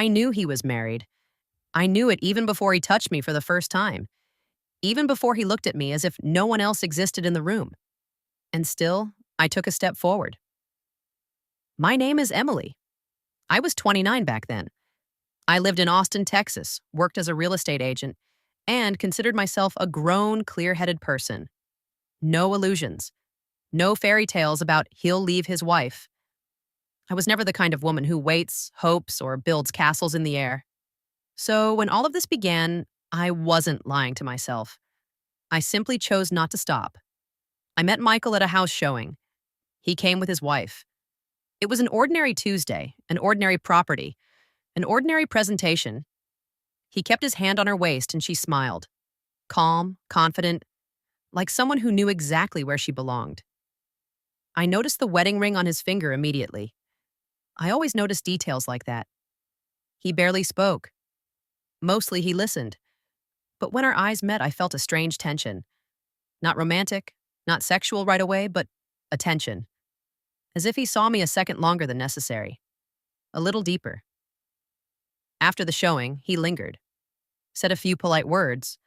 I knew he was married. I knew it even before he touched me for the first time, even before he looked at me as if no one else existed in the room. And still, I took a step forward. My name is Emily. I was 29 back then. I lived in Austin, Texas, worked as a real estate agent, and considered myself a grown, clear-headed person. No illusions. No fairy tales about he'll leave his wife. I was never the kind of woman who waits, hopes, or builds castles in the air. So when all of this began, I wasn't lying to myself. I simply chose not to stop. I met Michael at a house showing. He came with his wife. It was an ordinary Tuesday, an ordinary property, an ordinary presentation. He kept his hand on her waist and she smiled. Calm, confident, like someone who knew exactly where she belonged. I noticed the wedding ring on his finger immediately. I always notice details like that. He barely spoke. Mostly he listened. But when our eyes met, I felt a strange tension. Not romantic, not sexual right away, but a tension. As if he saw me a second longer than necessary. A little deeper. After the showing, he lingered. Said a few polite words.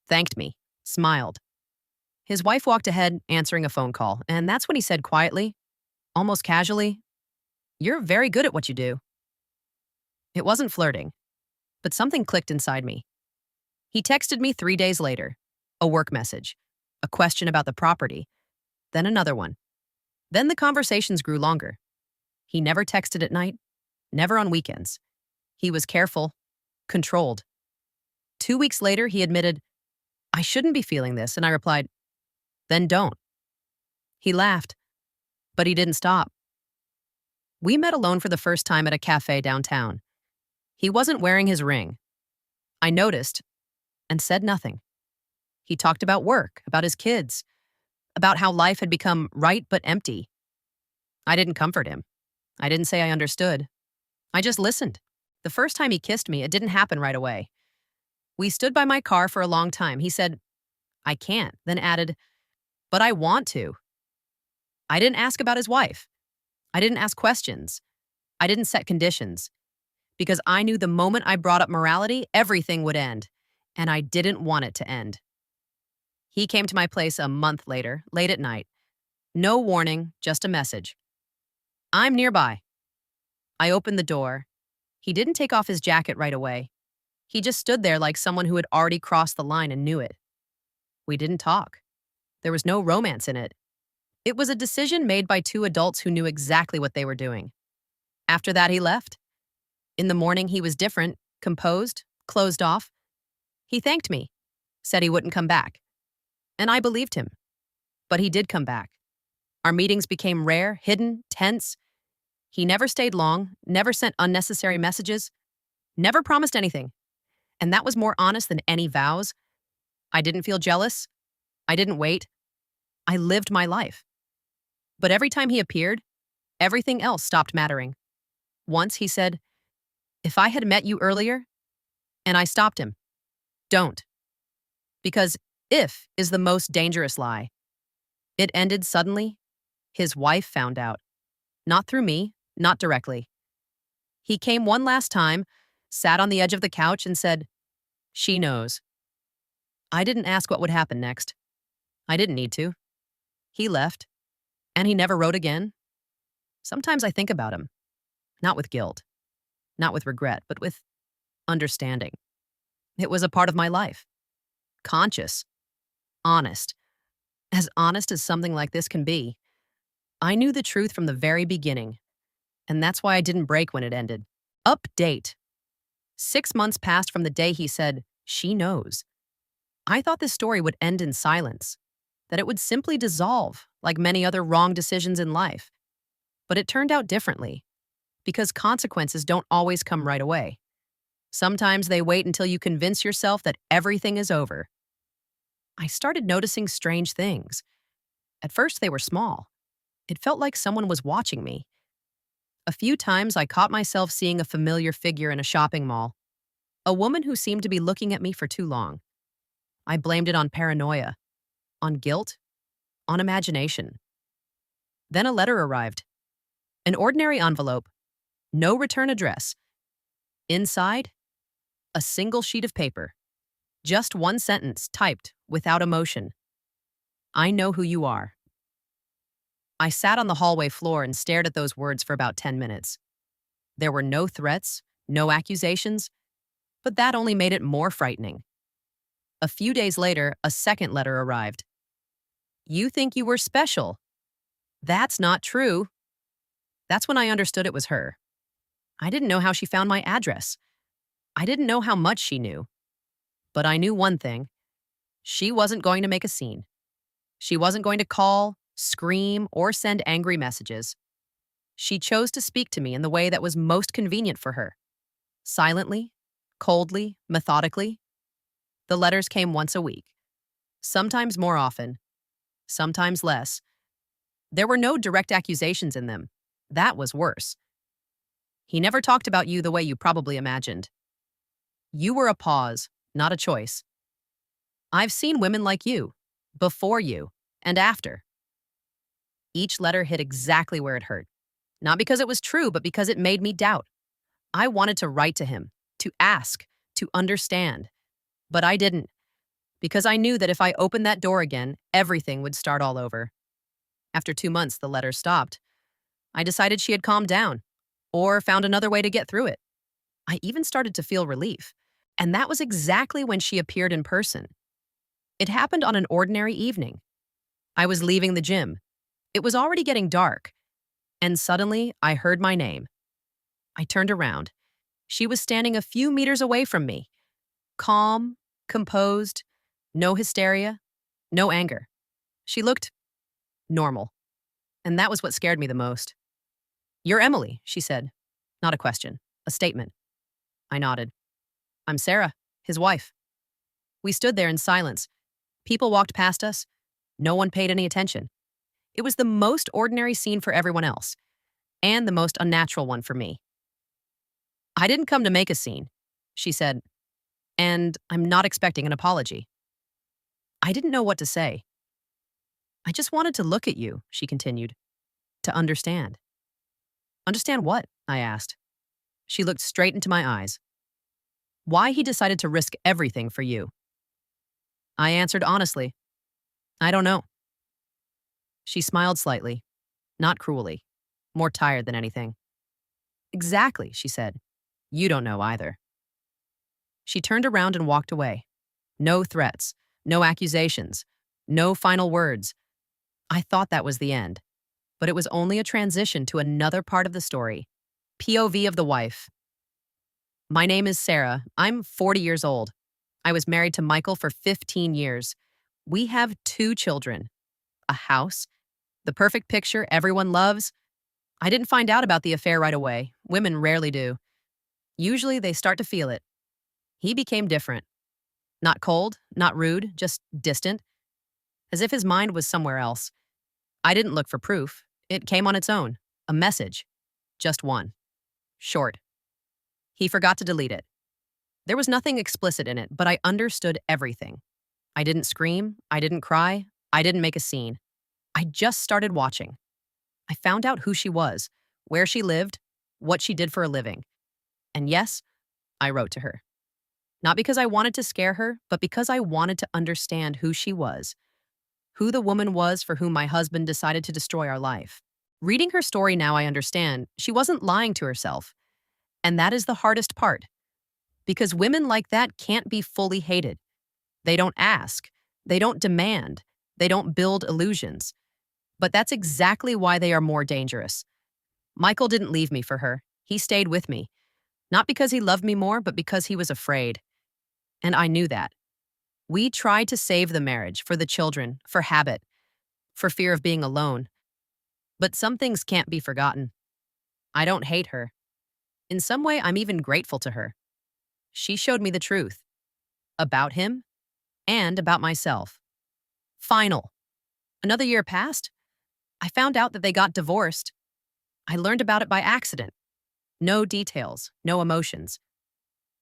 Thanked me. Smiled. His wife walked ahead, answering a phone call, and that's when he said quietly, almost casually, "You're very good at what you do." It wasn't flirting, but something clicked inside me. He texted me 3 days later, a work message, a question about the property, then another one. Then the conversations grew longer. He never texted at night, never on weekends. He was careful, controlled. 2 weeks later, he admitted, "I shouldn't be feeling this," and I replied, "Then don't." He laughed, but he didn't stop. We met alone for the first time at a cafe downtown. He wasn't wearing his ring. I noticed and said nothing. He talked about work, about his kids, about how life had become right but empty. I didn't comfort him. I didn't say I understood. I just listened. The first time he kissed me, it didn't happen right away. We stood by my car for a long time. He said, "I can't," then added, "But I want to." I didn't ask about his wife. I didn't ask questions. I didn't set conditions. Because I knew the moment I brought up morality, everything would end. And I didn't want it to end. He came to my place a month later, late at night. No warning, just a message. "I'm nearby." I opened the door. He didn't take off his jacket right away. He just stood there like someone who had already crossed the line and knew it. We didn't talk. There was no romance in it. It was a decision made by two adults who knew exactly what they were doing. After that, he left. In the morning, he was different, composed, closed off. He thanked me, said he wouldn't come back. And I believed him. But he did come back. Our meetings became rare, hidden, tense. He never stayed long, never sent unnecessary messages, never promised anything. And that was more honest than any vows. I didn't feel jealous. I didn't wait. I lived my life. But every time he appeared, everything else stopped mattering. Once he said, "If I had met you earlier," and I stopped him. Don't. Because if is the most dangerous lie. It ended suddenly. His wife found out. Not through me, not directly. He came one last time, sat on the edge of the couch and said, "She knows." I didn't ask what would happen next. I didn't need to. He left, and he never wrote again. Sometimes I think about him, not with guilt, not with regret, but with understanding. It was a part of my life. Conscious. Honest. As honest as something like this can be. I knew the truth from the very beginning, and that's why I didn't break when it ended. Update. 6 months passed from the day he said, "She knows." I thought this story would end in silence, that it would simply dissolve like many other wrong decisions in life. But it turned out differently, because consequences don't always come right away. Sometimes they wait until you convince yourself that everything is over. I started noticing strange things. At first, they were small. It felt like someone was watching me. A few times, I caught myself seeing a familiar figure in a shopping mall, a woman who seemed to be looking at me for too long. I blamed it on paranoia, on guilt, on imagination. Then a letter arrived. An ordinary envelope. No return address. Inside, a single sheet of paper. Just one sentence typed without emotion. I know who you are. I sat on the hallway floor and stared at those words for about 10 minutes. There were no threats, no accusations, but that only made it more frightening. A few days later, a second letter arrived. You think you were special. That's not true. That's when I understood it was her. I didn't know how she found my address. I didn't know how much she knew. But I knew one thing. She wasn't going to make a scene. She wasn't going to call, scream, or send angry messages. She chose to speak to me in the way that was most convenient for her. Silently, coldly, methodically. The letters came once a week. Sometimes more often. Sometimes less. There were no direct accusations in them. That was worse. He never talked about you the way you probably imagined. You were a pause, not a choice. I've seen women like you, before you, and after. Each letter hit exactly where it hurt. Not because it was true, but because it made me doubt. I wanted to write to him, to ask, to understand. But I didn't, because I knew that if I opened that door again, everything would start all over. After 2 months, the letters stopped. I decided she had calmed down, or found another way to get through it. I even started to feel relief. And that was exactly when she appeared in person. It happened on an ordinary evening. I was leaving the gym. It was already getting dark. And suddenly, I heard my name. I turned around. She was standing a few meters away from me. Calm, composed, no hysteria, no anger. She looked normal. And that was what scared me the most. You're Emily, she said. Not a question, a statement. I nodded. I'm Sarah, his wife. We stood there in silence. People walked past us. No one paid any attention. It was the most ordinary scene for everyone else, and the most unnatural one for me. I didn't come to make a scene, she said, and I'm not expecting an apology. I didn't know what to say. I just wanted to look at you, she continued, to understand. Understand what? I asked. She looked straight into my eyes. Why he decided to risk everything for you. I answered honestly, I don't know. She smiled slightly, not cruelly, more tired than anything. Exactly, she said. You don't know either. She turned around and walked away. No threats, no accusations, no final words. I thought that was the end, but it was only a transition to another part of the story. POV of the wife. My name is Sarah. I'm 40 years old. I was married to Michael for 15 years. We have 2 children, a house, the perfect picture everyone loves. I didn't find out about the affair right away. Women rarely do. Usually they start to feel it. He became different. Not cold, not rude, just distant, as if his mind was somewhere else. I didn't look for proof. It came on its own. A message. Just one. Short. He forgot to delete it. There was nothing explicit in it, but I understood everything. I didn't scream. I didn't cry. I didn't make a scene. I just started watching. I found out who she was, where she lived, what she did for a living. And yes, I wrote to her. Not because I wanted to scare her, but because I wanted to understand who she was, who the woman was for whom my husband decided to destroy our life. Reading her story now, I understand she wasn't lying to herself. And that is the hardest part. Because women like that can't be fully hated. They don't ask. They don't demand. They don't build illusions. But that's exactly why they are more dangerous. Michael didn't leave me for her. He stayed with me. Not because he loved me more, but because he was afraid. And I knew that. We tried to save the marriage for the children, for habit, for fear of being alone. But some things can't be forgotten. I don't hate her. In some way, I'm even grateful to her. She showed me the truth. About him and about myself. Final. Another year passed. I found out that they got divorced. I learned about it by accident. No details, no emotions.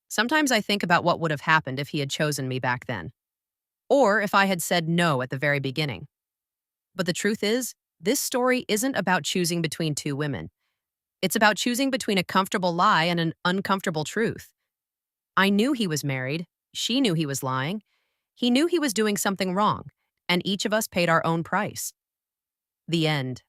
Sometimes I think about what would have happened if he had chosen me back then. Or if I had said no at the very beginning. But the truth is, this story isn't about choosing between 2 women. It's about choosing between a comfortable lie and an uncomfortable truth. I knew he was married. She knew he was lying. He knew he was doing something wrong, and each of us paid our own price. The end.